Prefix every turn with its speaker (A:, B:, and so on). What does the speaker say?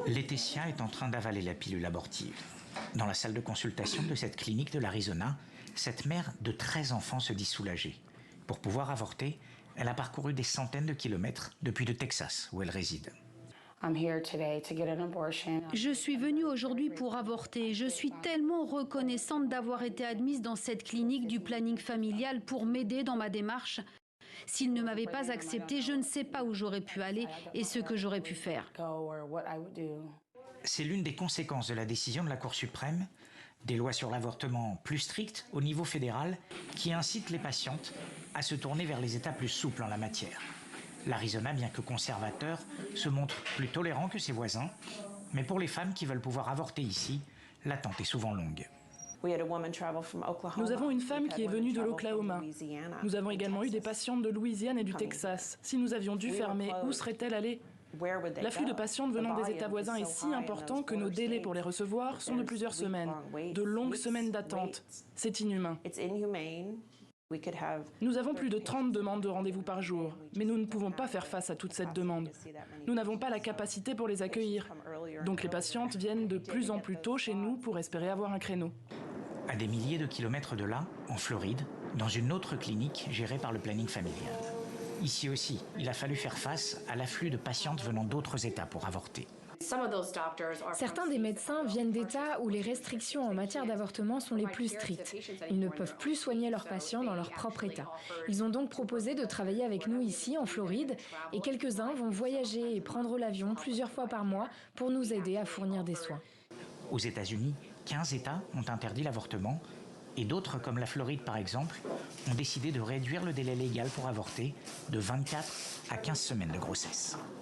A: Laetitia est en train d'avaler la pilule abortive. Dans la salle de consultation de cette clinique de l'Arizona, cette mère de 13 enfants se dit soulagée. Pour pouvoir avorter, elle a parcouru des centaines de kilomètres depuis le Texas, où elle réside.
B: Je suis venue aujourd'hui pour avorter. Je suis tellement reconnaissante d'avoir été admise dans cette clinique du planning familial pour m'aider dans ma démarche. S'ils ne m'avaient pas acceptée, je ne sais pas où j'aurais pu aller et ce que j'aurais pu faire.
A: C'est l'une des conséquences de la décision de la Cour suprême, des lois sur l'avortement plus strictes au niveau fédéral qui incitent les patientes à se tourner vers les États plus souples en la matière. L'Arizona, bien que conservateur, se montre plus tolérant que ses voisins, mais pour les femmes qui veulent pouvoir avorter ici, l'attente est souvent longue.
C: Nous avons une femme qui est venue de l'Oklahoma. Nous avons également eu des patientes de Louisiane et du Texas. Si nous avions dû fermer, où seraient-elles allées ? L'afflux de patientes venant des États voisins est si important que nos délais pour les recevoir sont de plusieurs semaines, de longues semaines d'attente. C'est inhumain. Nous avons plus de 30 demandes de rendez-vous par jour, mais nous ne pouvons pas faire face à toute cette demande. Nous n'avons pas la capacité pour les accueillir. Donc les patientes viennent de plus en plus tôt chez nous pour espérer avoir un créneau.
A: À des milliers de kilomètres de là, en Floride, dans une autre clinique gérée par le planning familial. Ici aussi, il a fallu faire face à l'afflux de patientes venant d'autres États pour avorter.
D: Certains des médecins viennent d'États où les restrictions en matière d'avortement sont les plus strictes. Ils ne peuvent plus soigner leurs patients dans leur propre État. Ils ont donc proposé de travailler avec nous ici, en Floride, et quelques-uns vont voyager et prendre l'avion plusieurs fois par mois pour nous aider à fournir des soins.
A: Aux États-Unis, 15 États ont interdit l'avortement, et d'autres, comme la Floride par exemple, ont décidé de réduire le délai légal pour avorter de 24 à 15 semaines de grossesse.